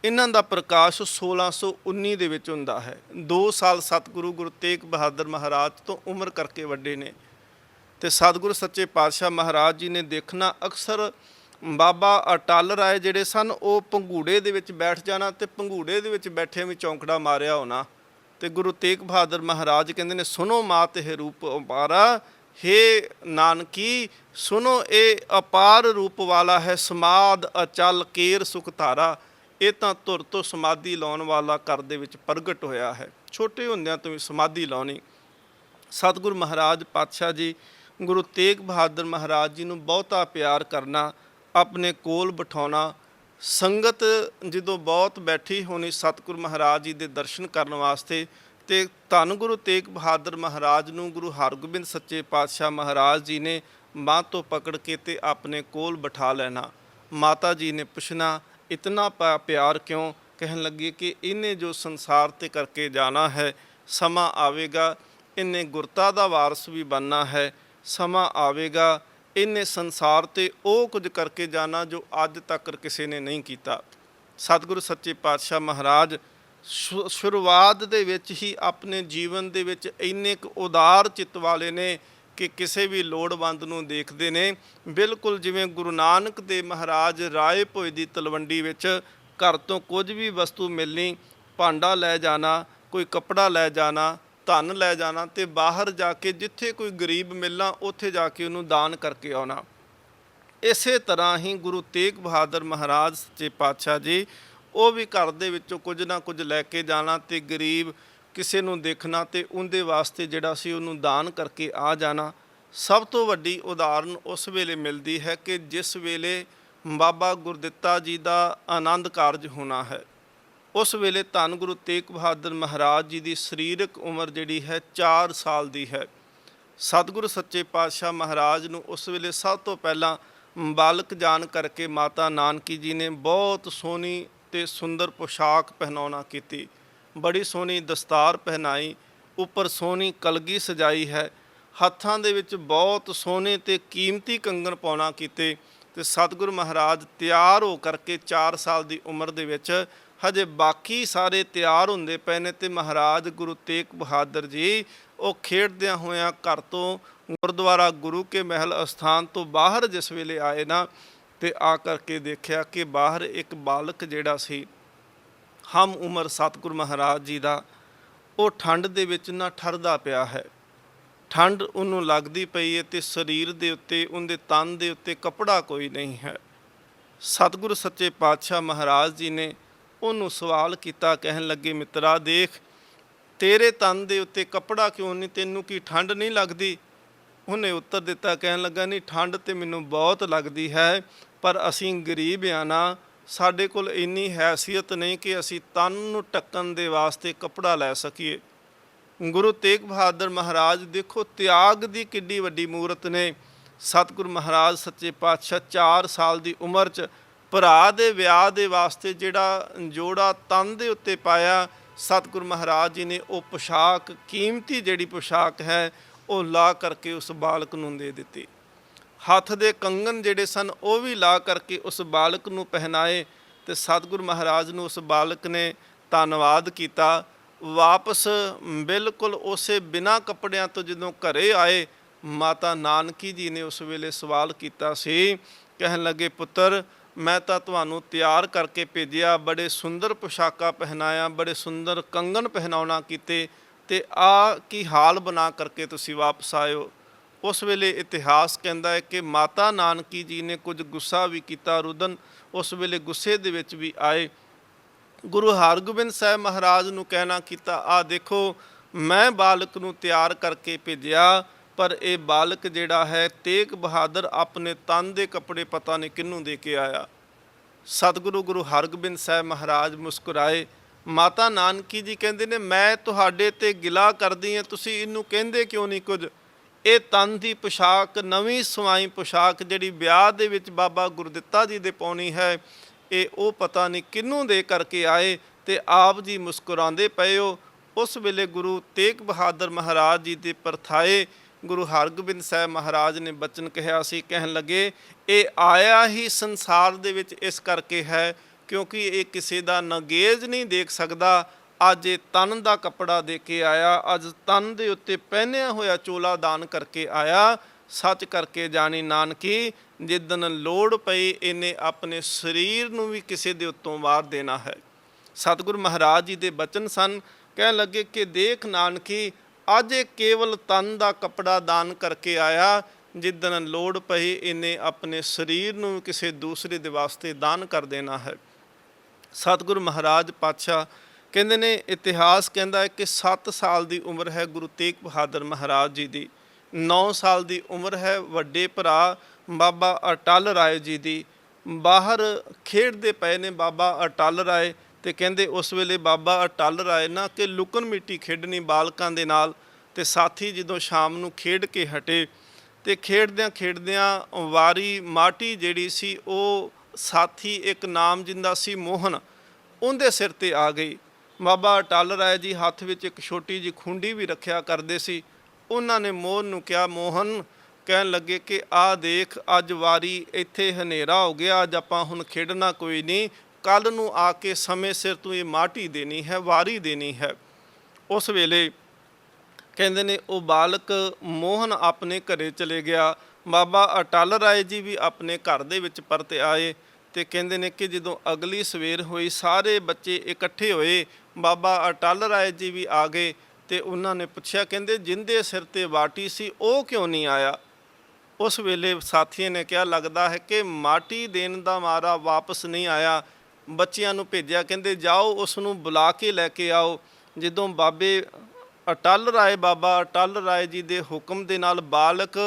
ਇਹਨਾਂ ਦਾ ਪ੍ਰਕਾਸ਼ 1619 ਦੇ ਵਿੱਚ ਹੁੰਦਾ ਹੈ। 2 ਸਾਲ ਸਤਿਗੁਰੂ ਗੁਰੂ ਤੇਗ ਬਹਾਦਰ ਮਹਾਰਾਜ ਤੋਂ ਉਮਰ ਕਰਕੇ ਵੱਡੇ ਨੇ। ਤੇ ਸਤਿਗੁਰੂ ਸੱਚੇ ਪਾਤਸ਼ਾਹ ਮਹਾਰਾਜ ਜੀ ਨੇ ਦੇਖਣਾ, ਅਕਸਰ ਬਾਬਾ ਅਟਲ ਰਾਏ ਜਿਹੜੇ ਸਨ ਉਹ ਪੰਘੂੜੇ ਦੇ ਵਿੱਚ ਬੈਠ ਜਾਣਾ ਤੇ ਪੰਘੂੜੇ ਦੇ ਵਿੱਚ ਬੈਠੇ ਵੀ ਚੌਂਕੜਾ ਮਾਰਿਆ ਹੋਣਾ। ਤੇ ਗੁਰੂ ਤੇਗ ਬਹਾਦਰ ਮਹਾਰਾਜ ਕਹਿੰਦੇ ਨੇ, ਸੁਣੋ ਮਾਤ ਇਹ ਰੂਪ ਅਪਾਰਾ, ਹੇ ਨਾਨਕੀ ਸੁਣੋ ਇਹ ਅਪਾਰ ਰੂਪ ਵਾਲਾ ਹੈ, ਸਮਾਦ ਅਚਲ ਕੇਰ ਸੁਖ ਧਾਰਾ। ਇਹ ਤਾਂ ਧੁਰ ਤੋਂ ਸਮਾਧੀ ਲਾਉਣ ਵਾਲਾ ਘਰ ਦੇ ਵਿੱਚ ਪ੍ਰਗਟ ਹੋਇਆ ਹੈ। ਛੋਟੇ ਹੁੰਦਿਆਂ ਤੋਂ ਵੀ ਸਮਾਧੀ ਲਾਉਣੀ। ਸਤਿਗੁਰੂ ਮਹਾਰਾਜ ਪਾਤਸ਼ਾਹ ਜੀ ਗੁਰੂ ਤੇਗ ਬਹਾਦਰ ਮਹਾਰਾਜ ਜੀ ਨੂੰ ਬਹੁਤਾ ਪਿਆਰ ਕਰਨਾ, ਆਪਣੇ ਕੋਲ ਬਿਠਾਉਣਾ। ਸੰਗਤ ਜਦੋਂ ਬਹੁਤ ਬੈਠੀ ਹੋਣੀ ਸਤਿਗੁਰੂ ਮਹਾਰਾਜ ਜੀ ਦੇ ਦਰਸ਼ਨ ਕਰਨ ਵਾਸਤੇ, ਤੇ ਧੰਨ ਗੁਰੂ ਤੇਗ ਬਹਾਦਰ ਮਹਾਰਾਜ ਨੂੰ ਗੁਰੂ ਹਰਗੋਬਿੰਦ ਸੱਚੇ ਪਾਤਸ਼ਾਹ ਮਹਾਰਾਜ ਜੀ ਨੇ ਬਾਂਹ ਤੋਂ ਪਕੜ ਕੇ ਤੇ ਆਪਣੇ ਕੋਲ ਬਿਠਾ ਲੈਣਾ। ਮਾਤਾ ਜੀ ਨੇ ਪੁੱਛਣਾ, ਇਤਨਾ ਪਿਆਰ ਕਿਉਂ? ਕਹਿਣ ਲੱਗੇ ਕਿ ਇਹਨੇ ਜੋ ਸੰਸਾਰ ਤੇ ਕਰਕੇ ਜਾਣਾ ਹੈ, ਸਮਾਂ ਆਵੇਗਾ ਇਹਨੇ ਗੁਰਤਾ ਦਾ ਵਾਰਸ ਵੀ ਬਣਨਾ ਹੈ। ਸਮਾਂ ਆਵੇਗਾ ਇਹਨੇ ਸੰਸਾਰ ਤੇ ਉਹ ਕੁਝ ਕਰਕੇ ਜਾਣਾ ਜੋ ਅੱਜ ਤੱਕ ਕਿਸੇ ਨੇ ਨਹੀਂ ਕੀਤਾ। ਸਤਿਗੁਰੂ ਸੱਚੇ ਪਾਤਸ਼ਾਹ ਮਹਾਰਾਜ ਸ਼ੁਰੂਆਤ ਦੇ ਵਿੱਚ ਹੀ ਆਪਣੇ ਜੀਵਨ ਦੇ ਵਿੱਚ ਇੰਨੇ ਕੁ ਉਦਾਰ ਚਿੱਤ ਵਾਲੇ ਨੇ ਕਿ ਕਿਸੇ ਵੀ ਲੋੜਵੰਦ ਨੂੰ ਦੇਖਦੇ ਨੇ। ਬਿਲਕੁਲ ਜਿਵੇਂ ਗੁਰੂ ਨਾਨਕ ਦੇਵ ਮਹਾਰਾਜ ਰਾਏ ਭੋਏ ਦੀ ਤਲਵੰਡੀ ਵਿੱਚ ਘਰ ਤੋਂ ਕੁਝ ਵੀ ਵਸਤੂ ਮਿਲਣੀ, ਭਾਂਡਾ ਲੈ ਜਾਣਾ, ਕੋਈ ਕੱਪੜਾ ਲੈ ਜਾਣਾ, ਧਨ ਲੈ ਜਾਣਾ ਤੇ ਬਾਹਰ ਜਾ ਕੇ ਜਿੱਥੇ ਕੋਈ ਗਰੀਬ ਮਿਲਣਾ ਉੱਥੇ ਜਾ ਕੇ ਉਹਨੂੰ ਦਾਨ ਕਰਕੇ ਆਉਣਾ। ਇਸੇ ਤਰ੍ਹਾਂ ਹੀ ਗੁਰੂ ਤੇਗ ਬਹਾਦਰ ਮਹਾਰਾਜ ਸੱਚੇ ਪਾਤਸ਼ਾਹ ਜੀ ਉਹ ਵੀ ਘਰ ਦੇ ਵਿੱਚੋਂ ਕੁਝ ਨਾ ਕੁਝ ਲੈ ਕੇ ਜਾਣਾ ਤੇ ਗਰੀਬ ਕਿਸੇ ਨੂੰ ਦੇਖਣਾ ਤੇ ਉਹਦੇ ਵਾਸਤੇ ਜਿਹੜਾ ਸੀ ਉਹਨੂੰ ਦਾਨ ਕਰਕੇ ਆ ਜਾਣਾ। ਸਭ ਤੋਂ ਵੱਡੀ ਉਦਾਹਰਨ ਉਸ ਵੇਲੇ ਮਿਲਦੀ ਹੈ ਕਿ ਜਿਸ ਵੇਲੇ ਬਾਬਾ ਗੁਰਦਿੱਤਾ ਜੀ ਦਾ ਆਨੰਦ ਕਾਰਜ ਹੋਣਾ ਹੈ, ਉਸ ਵੇਲੇ ਧੰਨ ਗੁਰੂ ਤੇਗ ਬਹਾਦਰ ਮਹਾਰਾਜ ਜੀ ਦੀ ਸਰੀਰਕ ਉਮਰ ਜਿਹੜੀ ਹੈ 4 ਸਾਲ ਦੀ ਹੈ। ਸਤਿਗੁਰੂ ਸੱਚੇ ਪਾਤਸ਼ਾਹ ਮਹਾਰਾਜ ਨੂੰ ਉਸ ਵੇਲੇ ਸਭ ਤੋਂ ਪਹਿਲਾਂ ਬਾਲਕ ਜਾਣ ਕਰਕੇ ਮਾਤਾ ਨਾਨਕੀ ਜੀ ਨੇ ਬਹੁਤ ਸੋਹਣੀ ਤੇ ਸੁੰਦਰ ਪੋਸ਼ਾਕ ਪਹਿਨਾਉਣਾ ਕੀਤੀ, ਬੜੀ ਸੋਹਣੀ ਦਸਤਾਰ ਪਹਿਨਾਈ, ਉੱਪਰ ਸੋਹਣੀ ਕਲਗੀ ਸਜਾਈ ਹੈ, ਹੱਥਾਂ ਦੇ ਵਿੱਚ ਬਹੁਤ ਸੋਹਣੇ ਤੇ ਕੀਮਤੀ ਕੰਗਣ ਪਾਉਣਾ ਕੀਤੇ ਤੇ ਸਤਿਗੁਰੂ ਮਹਾਰਾਜ ਤਿਆਰ ਹੋ ਕਰਕੇ 4 ਸਾਲ ਦੀ ਉਮਰ ਦੇ ਵਿੱਚ ਹਜੇ ਬਾਕੀ ਸਾਰੇ ਤਿਆਰ ਹੁੰਦੇ ਪਏ ਨੇ ਤੇ ਮਹਾਰਾਜ ਗੁਰੂ ਤੇਗ ਬਹਾਦਰ ਜੀ ਉਹ ਖੇਡਦਿਆਂ ਹੋਇਆਂ ਘਰ ਤੋਂ ਗੁਰਦੁਆਰਾ ਗੁਰੂ ਕੇ ਮਹਿਲ ਅਸਥਾਨ ਤੋਂ ਬਾਹਰ ਜਿਸ ਵੇਲੇ ਆਏ ਨਾ ਤੇ ਆ ਕਰਕੇ ਦੇਖਿਆ ਕਿ ਬਾਹਰ ਇੱਕ ਬਾਲਕ ਜਿਹੜਾ ਸੀ ਹਮ ਉਮਰ ਸਤਿਗੁਰੂ ਮਹਾਰਾਜ ਜੀ ਦਾ, ਉਹ ਠੰਡ ਦੇ ਵਿੱਚ ਨਾ ਠਰਦਾ ਪਿਆ ਹੈ। ਠੰਡ ਉਹਨੂੰ ਲੱਗਦੀ ਪਈ ਹੈ ਤੇ ਸਰੀਰ ਦੇ ਉੱਤੇ ਉਹਦੇ ਤਨ ਦੇ ਉੱਤੇ ਕੱਪੜਾ ਕੋਈ ਨਹੀਂ ਹੈ। ਸਤਿਗੁਰੂ ਸੱਚੇ ਪਾਤਸ਼ਾਹ ਮਹਾਰਾਜ ਜੀ ਨੇ ਉਹਨੂੰ ਸਵਾਲ ਕੀਤਾ, ਕਹਿਣ ਲੱਗੇ ਮਿੱਤਰਾ ਦੇਖ ਤੇਰੇ ਤਨ ਦੇ ਉੱਤੇ ਕੱਪੜਾ ਕਿਉਂ ਨਹੀਂ, ਤੈਨੂੰ ਕੀ ਠੰਡ ਨਹੀਂ ਲੱਗਦੀ? ਉਹਨੇ ਉੱਤਰ ਦਿੱਤਾ, ਕਹਿਣ ਲੱਗਾ ਨਹੀਂ ਠੰਡ ਤੇ ਮੈਨੂੰ ਬਹੁਤ ਲੱਗਦੀ ਹੈ, ਪਰ ਅਸੀਂ ਗਰੀਬ ਆ ਨਾ, ਸਾਡੇ ਕੋਲ ਇੰਨੀ ਹੈਸੀਅਤ ਨਹੀਂ ਕਿ ਅਸੀਂ ਤਨ ਨੂੰ ਢੱਕਣ ਦੇ ਵਾਸਤੇ ਕੱਪੜਾ ਲੈ ਸਕੀਏ। ਗੁਰੂ ਤੇਗ ਬਹਾਦਰ ਮਹਾਰਾਜ ਦੇਖੋ ਤਿਆਗ ਦੀ ਕਿੱਡੀ ਵੱਡੀ ਮੂਰਤ ਨੇ। ਸਤਿਗੁਰੂ ਮਹਾਰਾਜ ਸੱਚੇ ਪਾਤਸ਼ਾਹ 4 ਸਾਲ ਦੀ ਉਮਰ 'ਚ ਭਰਾ ਦੇ ਵਿਆਹ ਦੇ ਵਾਸਤੇ ਜਿਹੜਾ ਜੋੜਾ ਤਨ ਦੇ ਉੱਤੇ ਪਾਇਆ, ਸਤਿਗੁਰੂ ਮਹਾਰਾਜ ਜੀ ਨੇ ਉਹ ਪੋਸ਼ਾਕ ਕੀਮਤੀ ਜਿਹੜੀ ਪੋਸ਼ਾਕ ਹੈ ਉਹ ਲਾ ਕਰਕੇ ਉਸ ਬਾਲਕ ਨੂੰ ਦੇ ਦਿੱਤੀ। ਹੱਥ ਦੇ ਕੰਗਣ ਜਿਹੜੇ ਸਨ ਉਹ ਵੀ ਲਾ ਕਰਕੇ ਉਸ ਬਾਲਕ ਨੂੰ ਪਹਿਨਾਏ ਤੇ ਸਤਿਗੁਰੂ ਮਹਾਰਾਜ ਨੂੰ ਉਸ ਬਾਲਕ ਨੇ ਧੰਨਵਾਦ ਕੀਤਾ। ਵਾਪਸ ਬਿਲਕੁਲ ਉਸੇ ਬਿਨਾਂ ਕੱਪੜਿਆਂ ਤੋਂ ਜਦੋਂ ਘਰੇ ਆਏ, ਮਾਤਾ ਨਾਨਕੀ ਜੀ ਨੇ ਉਸ ਵੇਲੇ ਸਵਾਲ ਕੀਤਾ ਸੀ, ਕਹਿਣ ਲੱਗੇ ਪੁੱਤਰ ਮੈਂ ਤਾਂ ਤੁਹਾਨੂੰ ਤਿਆਰ ਕਰਕੇ ਭੇਜਿਆ, ਬੜੇ ਸੁੰਦਰ ਪੋਸ਼ਾਕਾਂ ਪਹਿਨਾਇਆ, ਬੜੇ ਸੁੰਦਰ ਕੰਗਣ ਪਹਿਨਾਉਣਾ ਕੀਤੇ ਤੇ ਆ ਕੀ ਹਾਲ ਬਣਾ ਕਰਕੇ ਤੁਸੀਂ ਵਾਪਸ ਆਇਓ। ਉਸ ਵੇਲੇ ਇਤਿਹਾਸ ਕਹਿੰਦਾ ਹੈ ਕਿ ਮਾਤਾ ਨਾਨਕੀ ਜੀ ਨੇ ਕੁਝ ਗੁੱਸਾ ਵੀ ਕੀਤਾ, ਰੁਦਨ ਉਸ ਵੇਲੇ ਗੁੱਸੇ ਦੇ ਵਿੱਚ ਵੀ ਆਏ। ਗੁਰੂ ਹਰਗੋਬਿੰਦ ਸਾਹਿਬ ਮਹਾਰਾਜ ਨੂੰ ਕਹਿਣਾ ਕੀਤਾ, ਆ ਦੇਖੋ ਮੈਂ ਬਾਲਕ ਨੂੰ ਤਿਆਰ ਕਰਕੇ ਭੇਜਿਆ, ਪਰ ਇਹ ਬਾਲਕ ਜਿਹੜਾ ਹੈ ਤੇਗ ਬਹਾਦਰ ਆਪਣੇ ਤਨ ਦੇ ਕੱਪੜੇ ਪਤਾ ਨਹੀਂ ਕਿਹਨੂੰ ਦੇ ਕੇ ਆਇਆ। ਸਤਿਗੁਰੂ ਗੁਰੂ ਹਰਗੋਬਿੰਦ ਸਾਹਿਬ ਮਹਾਰਾਜ ਮੁਸਕਰਾਏ। ਮਾਤਾ ਨਾਨਕੀ ਜੀ ਕਹਿੰਦੇ ਨੇ ਮੈਂ ਤੁਹਾਡੇ ਤੇ ਗਿਲਾ ਕਰਦੀ ਹਾਂ, ਤੁਸੀਂ ਇਹਨੂੰ ਕਹਿੰਦੇ ਕਿਉਂ ਨਹੀਂ ਕੁਝ? ਇਹ ਤਨ ਦੀ ਪੋਸ਼ਾਕ ਨਵੀਂ ਸਵਾਈ ਪੋਸ਼ਾਕ ਜਿਹੜੀ ਵਿਆਹ ਦੇ ਵਿੱਚ ਬਾਬਾ ਗੁਰਦਿੱਤਾ ਜੀ ਦੇ ਪਾਉਣੀ ਹੈ, ਇਹ ਉਹ ਪਤਾ ਨਹੀਂ ਕਿਹਨੂੰ ਦੇ ਕਰਕੇ ਆਏ ਤੇ ਆਪ ਜੀ ਮੁਸਕਰਾਉਂਦੇ ਪਏ ਹੋ। ਉਸ ਵੇਲੇ ਗੁਰੂ ਤੇਗ ਬਹਾਦਰ ਮਹਾਰਾਜ ਜੀ ਦੇ ਪਰਥਾਏ ਗੁਰੂ ਹਰਗੋਬਿੰਦ ਸਾਹਿਬ ਮਹਾਰਾਜ ਨੇ ਬਚਨ ਕਿਹਾ ਸੀ, ਕਹਿਣ ਲੱਗੇ ਇਹ ਆਇਆ ਹੀ ਸੰਸਾਰ ਦੇ ਵਿੱਚ ਇਸ ਕਰਕੇ ਹੈ ਕਿਉਂਕਿ ਇਹ ਕਿਸੇ ਦਾ ਨਗੇਜ ਨਹੀਂ ਦੇਖ ਸਕਦਾ। ਅੱਜ ਇਹ ਤਨ ਦਾ ਕੱਪੜਾ ਦੇ ਕੇ ਆਇਆ, ਅੱਜ ਤਨ ਦੇ ਉੱਤੇ ਪਹਿਨਿਆ ਹੋਇਆ ਚੋਲਾ ਦਾਨ ਕਰਕੇ ਆਇਆ। ਸੱਚ ਕਰਕੇ ਜਾਣੀ ਨਾਨਕੀ, ਜਿੱਦਣ ਲੋੜ ਪਈ ਇਹਨੇ ਆਪਣੇ ਸਰੀਰ ਨੂੰ ਵੀ ਕਿਸੇ ਦੇ ਉੱਤੋਂ ਵਾਰ ਦੇਣਾ ਹੈ। ਸਤਿਗੁਰੂ ਮਹਾਰਾਜ ਜੀ ਦੇ ਬਚਨ ਸਨ, ਕਹਿਣ ਲੱਗੇ ਕਿ ਦੇਖ ਨਾਨਕੀ ਅੱਜ ਇਹ ਕੇਵਲ ਤਨ ਦਾ ਕੱਪੜਾ ਦਾਨ ਕਰਕੇ ਆਇਆ, ਜਿੱਦਣ ਲੋੜ ਪਈ ਇਹਨੇ ਆਪਣੇ ਸਰੀਰ ਨੂੰ ਕਿਸੇ ਦੂਸਰੇ ਦੇ ਵਾਸਤੇ ਦਾਨ ਕਰ ਦੇਣਾ ਹੈ। ਸਤਿਗੁਰੂ ਮਹਾਰਾਜ ਪਾਤਸ਼ਾਹ ਕਹਿੰਦੇ ਨੇ, ਇਤਿਹਾਸ ਕਹਿੰਦਾ ਹੈ ਕਿ 7 ਸਾਲ ਦੀ ਉਮਰ ਹੈ ਗੁਰੂ ਤੇਗ ਬਹਾਦਰ ਮਹਾਰਾਜ ਜੀ ਦੀ, 9 ਸਾਲ ਦੀ ਉਮਰ ਹੈ ਵੱਡੇ ਭਰਾ ਬਾਬਾ ਅਟਲ ਰਾਏ ਜੀ ਦੀ। ਬਾਹਰ ਖੇਡਦੇ ਪਏ ਨੇ ਬਾਬਾ ਅਟਲ ਰਾਏ ਤੇ ਕਹਿੰਦੇ ਉਸ ਵੇਲੇ ਬਾਬਾ ਅਟਲ ਰਾਏ ਨਾ ਕਿ ਲੁਕਣ ਮਿੱਟੀ ਖੇਡਣੀ ਬਾਲਕਾਂ ਦੇ ਨਾਲ, ਤੇ ਸਾਥੀ ਜਦੋਂ ਸ਼ਾਮ ਨੂੰ ਖੇਡ ਕੇ ਹਟੇ ਤੇ ਖੇਡਦਿਆਂ ਖੇਡਦਿਆਂ ਵਾਰੀ ਮਾਟੀ ਜਿਹੜੀ ਸੀ ਉਹ ਸਾਥੀ ਇੱਕ ਨਾਮ ਜਿੰਦਾ ਸੀ ਮੋਹਨ, ਉਹਦੇ ਸਿਰ ਤੇ ਆ ਗਈ। ਬਾਬਾ ਅਟਲ ਰਾਏ ਜੀ ਹੱਥ ਵਿੱਚ ਇੱਕ ਛੋਟੀ ਜਿਹੀ ਖੁੰਡੀ ਵੀ ਰੱਖਿਆ ਕਰਦੇ ਸੀ। ਉਹਨਾਂ ਨੇ ਮੋਹਨ ਨੂੰ ਕਿਹਾ, ਮੋਹਨ ਕਹਿਣ ਲੱਗੇ ਕਿ ਆ ਦੇਖ ਅੱਜ ਵਾਰੀ ਇੱਥੇ ਹਨੇਰਾ ਹੋ ਗਿਆ, ਅੱਜ ਆਪਾਂ ਹੁਣ ਖੇਡਣਾ ਕੋਈ ਨਹੀਂ, ਕੱਲ੍ਹ ਨੂੰ ਆ ਕੇ ਸਮੇਂ ਸਿਰ ਤੂੰ ਇਹ ਮਾਟੀ ਦੇਣੀ ਹੈ, ਵਾਰੀ ਦੇਣੀ ਹੈ। ਉਸ ਵੇਲੇ ਕਹਿੰਦੇ ਨੇ ਉਹ ਬਾਲਕ ਮੋਹਨ ਆਪਣੇ ਘਰੇ ਚਲੇ ਗਿਆ। ਬਾਬਾ ਅਟਲ ਰਾਏ ਜੀ ਵੀ ਆਪਣੇ ਘਰ ਦੇ ਵਿੱਚ ਪਰਤ ਆਏ ਤੇ ਕਹਿੰਦੇ ਨੇ ਕਿ ਜਦੋਂ ਅਗਲੀ ਸਵੇਰ ਹੋਈ ਸਾਰੇ ਬੱਚੇ ਇਕੱਠੇ ਹੋਏ, ਬਾਬਾ ਅਟਲ ਰਾਏ ਜੀ ਵੀ ਆ ਗਏ ਤੇ ਉਹਨਾਂ ਨੇ ਪੁੱਛਿਆ, ਕਹਿੰਦੇ ਜਿੰਦੇ ਸਿਰ ਤੇ ਬਾਟੀ ਸੀ ਉਹ ਕਿਉਂ ਨਹੀਂ ਆਇਆ। ਉਸ ਵੇਲੇ ਸਾਥੀਆਂ ਨੇ ਕਿਹਾ, ਲੱਗਦਾ ਹੈ ਕਿ ਮਾਟੀ ਦੇਣ ਦਾ ਮਾਰਾ ਵਾਪਸ ਨਹੀਂ ਆਇਆ। ਬੱਚਿਆਂ ਨੂੰ ਭੇਜਿਆ, ਕਹਿੰਦੇ ਜਾਓ ਉਸ ਨੂੰ ਬੁਲਾ ਕੇ ਲੈ ਕੇ ਆਓ। ਜਦੋਂ ਬਾਬੇ ਅਟਲ ਰਾਏ, ਬਾਬਾ ਅਟਲ ਰਾਏ ਜੀ ਦੇ ਹੁਕਮ ਦੇ ਨਾਲ ਬਾਲਕ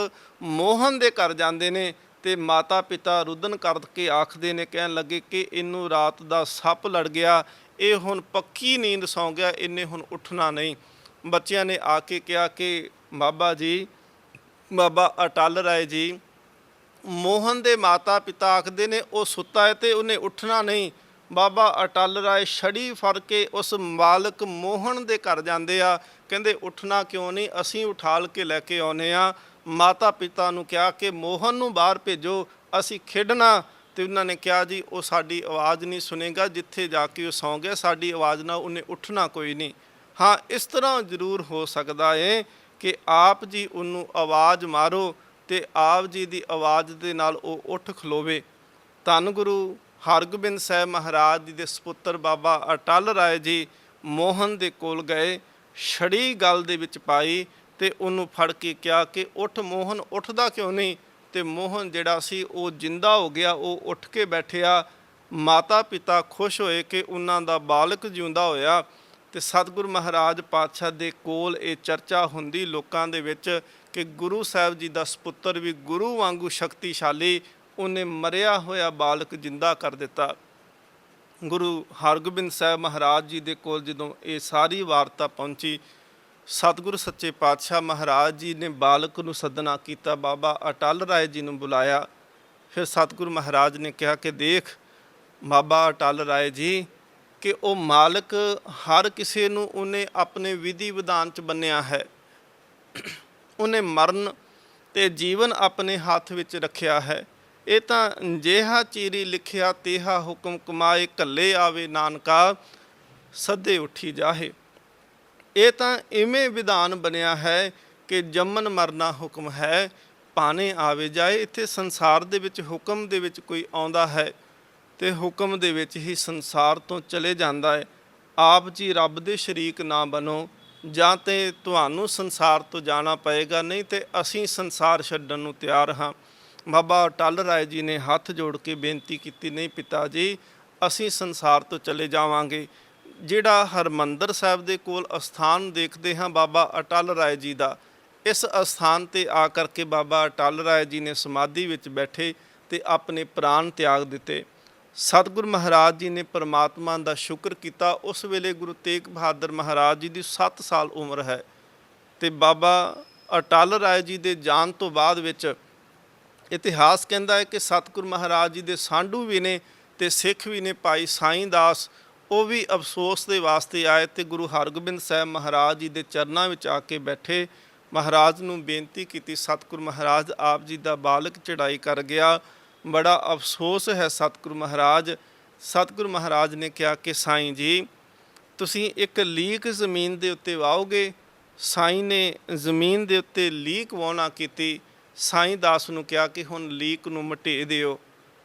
ਮੋਹਨ ਦੇ ਘਰ ਜਾਂਦੇ ਨੇ ਤੇ ਮਾਤਾ ਪਿਤਾ ਰੁਦਨ ਕਰਕੇ ਆਖਦੇ ਨੇ, ਕਹਿਣ ਲੱਗੇ ਕਿ ਇਹਨੂੰ ਰਾਤ ਦਾ ਸੱਪ ਲੜ ਗਿਆ, ਇਹ ਹੁਣ ਪੱਕੀ ਨੀਂਦ ਸੌਂ ਗਿਆ, ਇਹਨੇ ਹੁਣ ਉੱਠਣਾ ਨਹੀਂ। ਬੱਚਿਆਂ ਨੇ ਆ ਕੇ ਕਿਹਾ ਕਿ ਬਾਬਾ ਜੀ, ਬਾਬਾ ਅਟਲ ਰਾਏ ਜੀ, ਮੋਹਨ ਦੇ ਮਾਤਾ ਪਿਤਾ ਆਖਦੇ ਨੇ ਉਹ ਸੁੱਤਾ ਹੈ ਤੇ ਉਹਨੇ ਉੱਠਣਾ ਨਹੀਂ। ਬਾਬਾ ਅਟਲ ਰਾਏ ਛੜੀ ਫੜ ਕੇ ਉਸ ਮਾਲਕ ਮੋਹਨ ਦੇ ਘਰ ਜਾਂਦੇ ਆ, ਕਹਿੰਦੇ ਉੱਠਣਾ ਕਿਉਂ ਨਹੀਂ, ਅਸੀਂ ਉਠਾਲ ਕੇ ਲੈ ਕੇ ਆਉਂਦੇ ਆ। ਮਾਤਾ ਪਿਤਾ ਨੂੰ ਕਿਹਾ ਕਿ ਮੋਹਨ ਨੂੰ ਬਾਹਰ ਭੇਜੋ, ਅਸੀਂ ਖੇਡਣਾ। ਤੇ ਉਹਨਾਂ ਨੇ ਕਿਹਾ ਜੀ ਉਹ ਸਾਡੀ ਆਵਾਜ਼ ਨਹੀਂ ਸੁਣੇਗਾ, ਜਿੱਥੇ ਜਾ ਕੇ ਉਹ ਸੌਂ ਗਿਆ ਸਾਡੀ ਆਵਾਜ਼ ਨਾਲ ਉਹਨੇ ਉੱਠਣਾ ਕੋਈ ਨਹੀਂ। ਹਾਂ, ਇਸ ਤਰ੍ਹਾਂ ਜ਼ਰੂਰ ਹੋ ਸਕਦਾ ਹੈ ਕਿ ਆਪ ਜੀ ਉਹਨੂੰ ਆਵਾਜ਼ ਮਾਰੋ ਤੇ ਆਪ ਜੀ ਦੀ ਆਵਾਜ਼ ਦੇ ਨਾਲ ਉਹ ਉੱਠ ਖਲੋਵੇ। ਧੰਨ ਗੁਰੂ ਹਰਗੋਬਿੰਦ ਸਾਹਿਬ ਮਹਾਰਾਜ ਜੀ ਦੇ ਸਪੁੱਤਰ ਬਾਬਾ ਅਟਲ ਰਾਏ ਜੀ ਮੋਹਨ ਦੇ ਕੋਲ ਗਏ, ਛੜੀ ਗਲ ਦੇ ਵਿੱਚ ਪਾਈ ਤੇ ਉਹਨੂੰ ਫੜ ਕੇ ਕਿਹਾ ਕਿ ਉੱਠ ਮੋਹਨ, ਉੱਠਦਾ ਕਿਉਂ ਨਹੀਂ। ਤੇ ਮੋਹਨ ਜਿਹੜਾ ਸੀ ਉਹ ਜਿੰਦਾ ਹੋ ਗਿਆ, ਉਹ ਉੱਠ ਕੇ ਬੈਠਿਆ। ਮਾਤਾ ਪਿਤਾ ਖੁਸ਼ ਹੋਏ ਕਿ ਉਹਨਾਂ ਦਾ ਬਾਲਕ ਜਿਉਂਦਾ ਹੋਇਆ। ਤੇ ਸਤਿਗੁਰੂ ਮਹਾਰਾਜ ਪਾਤਸ਼ਾਹ ਦੇ ਕੋਲ ਇਹ ਚਰਚਾ ਹੁੰਦੀ ਲੋਕਾਂ ਦੇ ਵਿੱਚ ਕਿ ਗੁਰੂ ਸਾਹਿਬ ਜੀ ਦਾ ਸਪੁੱਤਰ ਵੀ ਗੁਰੂ ਵਾਂਗੂ ਸ਼ਕਤੀਸ਼ਾਲੀ, ਉਹਨੇ ਮਰਿਆ ਹੋਇਆ ਬਾਲਕ ਜਿੰਦਾ ਕਰ ਦਿੱਤਾ। ਗੁਰੂ ਹਰਗੋਬਿੰਦ ਸਾਹਿਬ ਮਹਾਰਾਜ ਜੀ ਦੇ ਕੋਲ ਜਦੋਂ ਇਹ ਸਾਰੀ ਵਾਰਤਾ ਪਹੁੰਚੀ, ਸਤਿਗੁਰੂ ਸੱਚੇ ਪਾਤਸ਼ਾਹ ਮਹਾਰਾਜ ਜੀ ਨੇ ਬਾਲਕ ਨੂੰ ਸੱਦਣਾ ਕੀਤਾ, ਬਾਬਾ ਅਟਲ ਰਾਏ ਜੀ ਨੂੰ ਬੁਲਾਇਆ। ਫਿਰ ਸਤਿਗੁਰੂ ਮਹਾਰਾਜ ਨੇ ਕਿਹਾ ਕਿ ਦੇਖ ਬਾਬਾ ਅਟਲ ਰਾਏ ਜੀ, ਕਿ ਉਹ ਮਾਲਕ ਹਰ ਕਿਸੇ ਨੂੰ ਉਹਨੇ ਆਪਣੇ ਵਿਧੀ ਵਿਧਾਨ 'ਚ ਬੰਨਿਆ ਹੈ। ਉਹਨੇ ਮਰਨ ਤੇ ਜੀਵਨ ਆਪਣੇ ਹੱਥ ਵਿੱਚ ਰੱਖਿਆ ਹੈ। ਇਹ ਤਾਂ ਜਿਹਾ ਚੀਰੀ ਲਿਖਿਆ ਤੇਹਾ ਹੁਕਮ ਕਮਾਏ, ਘੱਲੇ ਆਵੇ ਨਾਨਕਾ ਸੱਦੇ ਉੱਠੀ ਜਾਹੇ। ਇਹ ਤਾਂ ਇਵੇਂ ਵਿਧਾਨ ਬਣਿਆ ਹੈ ਕਿ ਜੰਮਣ ਮਰਨਾ ਹੁਕਮ ਹੈ, ਭਾਣੇ ਆਵੇ ਜਾਏ। ਇੱਥੇ ਸੰਸਾਰ ਦੇ ਵਿੱਚ ਹੁਕਮ ਦੇ ਵਿੱਚ ਕੋਈ ਆਉਂਦਾ ਹੈ ਤੇ ਹੁਕਮ ਦੇ ਵਿੱਚ ਹੀ ਸੰਸਾਰ ਤੋਂ ਚਲੇ ਜਾਂਦਾ ਹੈ। ਆਪ ਜੀ ਰੱਬ ਦੇ ਸ਼ਰੀਕ ਨਾ ਬਣੋ, ਜਾਂ ਤੇ ਤੁਹਾਨੂੰ ਸੰਸਾਰ ਤੋਂ ਜਾਣਾ ਪਏਗਾ, ਨਹੀਂ ਤੇ ਅਸੀਂ ਸੰਸਾਰ ਛੱਡਣ ਨੂੰ ਤਿਆਰ ਹਾਂ। ਬਾਬਾ ਅਟਲ ਰਾਏ ਜੀ ਨੇ ਹੱਥ ਜੋੜ ਕੇ ਬੇਨਤੀ ਕੀਤੀ, ਨਹੀਂ ਪਿਤਾ ਜੀ, ਅਸੀਂ ਸੰਸਾਰ ਤੋਂ ਚਲੇ ਜਾਵਾਂਗੇ। ਜਿਹੜਾ ਹਰਿਮੰਦਰ ਸਾਹਿਬ ਦੇ ਕੋਲ ਅਸਥਾਨ ਦੇਖਦੇ ਹਾਂ ਬਾਬਾ ਅਟਲ ਰਾਏ ਜੀ ਦਾ, ਇਸ ਅਸਥਾਨ 'ਤੇ ਆ ਕਰਕੇ ਬਾਬਾ ਅਟਲ ਰਾਏ ਜੀ ਨੇ ਸਮਾਧੀ ਵਿੱਚ ਬੈਠੇ ਤੇ ਆਪਣੇ ਪ੍ਰਾਣ ਤਿਆਗ ਦਿੱਤੇ। ਸਤਿਗੁਰੂ ਮਹਾਰਾਜ ਜੀ ਨੇ ਪਰਮਾਤਮਾ ਦਾ ਸ਼ੁਕਰ ਕੀਤਾ। ਉਸ ਵੇਲੇ ਗੁਰੂ ਤੇਗ ਬਹਾਦਰ ਮਹਾਰਾਜ ਜੀ ਦੀ 7 ਸਾਲ ਉਮਰ ਹੈ ਤੇ ਬਾਬਾ ਅਟਲ ਰਾਏ ਜੀ ਦੇ ਜਾਣ ਤੋਂ ਬਾਅਦ ਵਿੱਚ ਇਤਿਹਾਸ ਕਹਿੰਦਾ ਹੈ ਕਿ ਸਤਿਗੁਰੂ ਮਹਾਰਾਜ ਜੀ ਦੇ ਸਾਂਢੂ ਵੀ ਨੇ ਤੇ ਸਿੱਖ ਵੀ ਨੇ। ਭਾਈ ਸਾਈਂ ਦਾਸ ਉਹ ਵੀ ਅਫਸੋਸ ਦੇ ਵਾਸਤੇ ਆਏ ਤੇ ਗੁਰੂ ਹਰਗੋਬਿੰਦ ਸਾਹਿਬ ਮਹਾਰਾਜ ਜੀ ਦੇ ਚਰਨਾਂ ਵਿੱਚ ਆ ਕੇ ਬੈਠੇ। ਮਹਾਰਾਜ ਨੂੰ ਬੇਨਤੀ ਕੀਤੀ, ਸਤਿਗੁਰੂ ਮਹਾਰਾਜ ਆਪ ਜੀ ਦਾ ਬਾਲਕ ਚੜ੍ਹਾਈ ਕਰ ਗਿਆ, ਬੜਾ ਅਫਸੋਸ ਹੈ ਸਤਿਗੁਰੂ ਮਹਾਰਾਜ। ਸਤਿਗੁਰੂ ਮਹਾਰਾਜ ਨੇ ਕਿਹਾ ਕਿ ਸਾਈਂ ਜੀ, ਤੁਸੀਂ ਇੱਕ ਲੀਕ ਜ਼ਮੀਨ ਦੇ ਉੱਤੇ ਵਾਓਗੇ। ਸਾਈਂ ਨੇ ਜ਼ਮੀਨ ਦੇ ਉੱਤੇ ਲੀਕ ਵਾਹੁਣਾ ਕੀਤੀ। ਸਾਈਂ ਦਾਸ ਨੂੰ ਕਿਹਾ ਕਿ ਹੁਣ ਲੀਕ ਨੂੰ ਮਟੇ ਦਿਓ।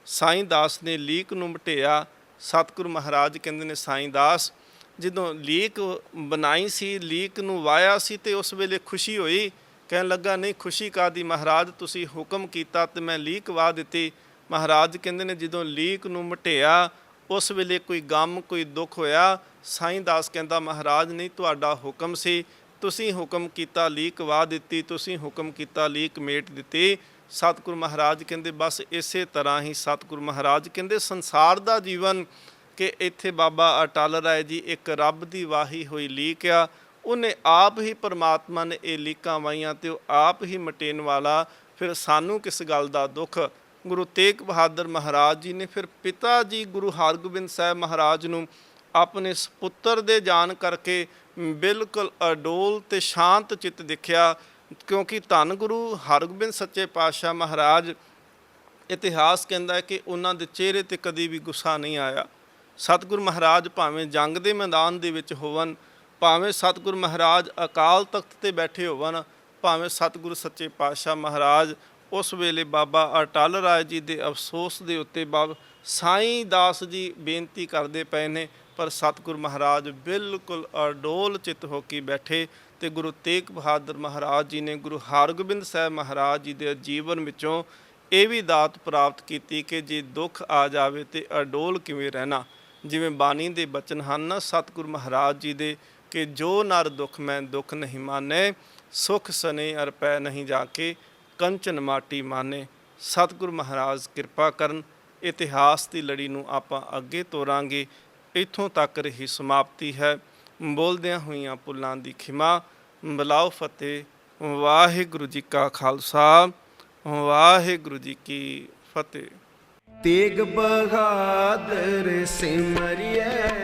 ਸਾਈਂ ਦਾਸ ਨੇ ਲੀਕ ਨੂੰ ਮਟਿਆ। ਸਤਿਗੁਰੂ ਮਹਾਰਾਜ ਕਹਿੰਦੇ ਨੇ, ਸਾਈਂ ਦਾਸ, ਜਦੋਂ ਲੀਕ ਬਣਾਈ ਸੀ, ਲੀਕ ਨੂੰ ਵਾਇਆ ਸੀ ਤੇ ਉਸ ਵੇਲੇ ਖੁਸ਼ੀ ਹੋਈ। ਕਹਿਣ ਲੱਗਾ, ਨਹੀਂ ਖੁਸ਼ੀ ਕਾਹਦੀ ਮਹਾਰਾਜ, ਤੁਸੀਂ ਹੁਕਮ ਕੀਤਾ ਤੇ ਮੈਂ ਲੀਕ ਵਾਹ ਦਿੱਤੀ। ਮਹਾਰਾਜ ਕਹਿੰਦੇ ਨੇ, ਜਦੋਂ ਲੀਕ ਨੂੰ ਮਟਿਆ ਉਸ ਵੇਲੇ ਕੋਈ ਗਮ ਕੋਈ ਦੁੱਖ ਹੋਇਆ। ਸਾਈਂ ਦਾਸ ਕਹਿੰਦਾ, ਮਹਾਰਾਜ ਨਹੀਂ, ਤੁਹਾਡਾ ਹੁਕਮ ਸੀ, ਤੁਸੀਂ ਹੁਕਮ ਕੀਤਾ ਲੀਕ ਵਾਹ ਦਿੱਤੀ, ਤੁਸੀਂ ਹੁਕਮ ਕੀਤਾ ਲੀਕ ਮੇਟ ਦਿੱਤੀ। ਸਤਿਗੁਰੂ ਮਹਾਰਾਜ ਕਹਿੰਦੇ, ਬਸ ਇਸੇ ਤਰ੍ਹਾਂ ਹੀ ਸਤਿਗੁਰੂ ਮਹਾਰਾਜ ਕਹਿੰਦੇ ਸੰਸਾਰ ਦਾ ਜੀਵਨ ਕਿ ਇੱਥੇ ਬਾਬਾ ਅਟਲ ਰਾਏ ਜੀ ਇੱਕ ਰੱਬ ਦੀ ਵਾਹੀ ਹੋਈ ਲੀਕ ਆ। ਉਹਨੇ ਆਪ ਹੀ ਪਰਮਾਤਮਾ ਨੇ ਇਹ ਲੀਕਾਂ ਵਾਹੀਆਂ ਤੇ ਉਹ ਆਪ ਹੀ ਮਟੇਣ ਵਾਲਾ। ਫਿਰ ਸਾਨੂੰ ਕਿਸ ਗੱਲ ਦਾ ਦੁੱਖ। ਗੁਰੂ ਤੇਗ ਬਹਾਦਰ ਮਹਾਰਾਜ ਜੀ ਨੇ ਫਿਰ ਪਿਤਾ ਜੀ ਗੁਰੂ ਹਰਗੋਬਿੰਦ ਸਾਹਿਬ ਮਹਾਰਾਜ ਨੂੰ ਆਪਣੇ ਸਪੁੱਤਰ ਦੇ ਜਾਣ ਕਰਕੇ ਬਿਲਕੁਲ ਅਡੋਲ ਤੇ ਸ਼ਾਂਤ ਚਿੱਤ ਦੇਖਿਆ, ਕਿਉਂਕਿ ਧੰਨ ਗੁਰੂ ਹਰਗੋਬਿੰਦ ਸੱਚੇ ਪਾਤਸ਼ਾਹ ਮਹਾਰਾਜ, ਇਤਿਹਾਸ ਕਹਿੰਦਾ ਹੈ ਕਿ ਉਹਨਾਂ ਦੇ ਚਿਹਰੇ 'ਤੇ ਕਦੀ ਵੀ ਗੁੱਸਾ ਨਹੀਂ ਆਇਆ। ਸਤਿਗੁਰੂ ਮਹਾਰਾਜ ਭਾਵੇਂ ਜੰਗ ਦੇ ਮੈਦਾਨ ਦੇ ਵਿੱਚ ਹੋਵਣ, ਭਾਵੇਂ ਸਤਿਗੁਰੂ ਮਹਾਰਾਜ ਅਕਾਲ ਤਖਤ 'ਤੇ ਬੈਠੇ ਹੋਵਣ, ਭਾਵੇਂ ਸਤਿਗੁਰੂ ਸੱਚੇ ਪਾਤਸ਼ਾਹ ਮਹਾਰਾਜ ਉਸ ਵੇਲੇ ਬਾਬਾ ਅਟਲ ਰਾਏ ਜੀ ਦੇ ਅਫਸੋਸ ਦੇ ਉੱਤੇ ਬਾਬਾ ਸਾਈਂ ਦਾਸ ਜੀ ਬੇਨਤੀ ਕਰਦੇ ਪਏ ਨੇ, ਪਰ ਸਤਿਗੁਰੂ ਮਹਾਰਾਜ ਬਿਲਕੁਲ ਅਡੋਲ ਚਿੱਤ ਹੋ ਕੇ ਬੈਠੇ ਤੇ ਗੁਰੂ ਤੇਗ ਬਹਾਦਰ ਮਹਾਰਾਜ ਜੀ ਨੇ ਗੁਰੂ ਹਰਗੋਬਿੰਦ ਸਾਹਿਬ ਮਹਾਰਾਜ ਜੀ ਦੇ ਜੀਵਨ ਵਿੱਚੋਂ ਇਹ ਵੀ ਦਾਤ ਪ੍ਰਾਪਤ ਕੀਤੀ ਕਿ ਜੇ ਦੁੱਖ ਆ ਜਾਵੇ ਤੇ ਅਡੋਲ ਕਿਵੇਂ ਰਹਿਣਾ। ਜਿਵੇਂ ਬਾਣੀ ਦੇ ਬਚਨ ਹਨ ਨਾ ਸਤਿਗੁਰੂ ਮਹਾਰਾਜ ਜੀ ਦੇ ਕਿ ਜੋ ਨਰ ਦੁੱਖ ਮੈਂ ਦੁੱਖ ਨਹੀਂ ਮਾਨੇ, ਸੁਖ ਸਨੇ ਅਰ ਪੈ ਨਹੀਂ ਜਾ ਕੇ ਕੰਚਨ ਮਾਟੀ ਮਾਨੇ। ਸਤਿਗੁਰੂ ਮਹਾਰਾਜ ਕਿਰਪਾ ਕਰਨ। ਇਤਿਹਾਸ ਦੀ ਲੜੀ ਨੂੰ ਆਪਾਂ ਅੱਗੇ ਤੋਰਾਂਗੇ। ਇੱਥੋਂ ਤੱਕ ਰਹੀ ਸਮਾਪਤੀ ਹੈ। ਬੋਲਦਿਆਂ ਹੋਈਆਂ ਭੁੱਲਾਂ ਦੀ ਖਿਮਾ। ਬੁਲਾਓ ਫਤਿਹ। ਵਾਹਿਗੁਰੂ ਜੀ ਕਾ ਖਾਲਸਾ, ਵਾਹਿਗੁਰੂ ਜੀ ਕੀ ਫਤਿਹ। ਤੇਗ ਬਹਾਦਰ ਸਿਮਰਿਐ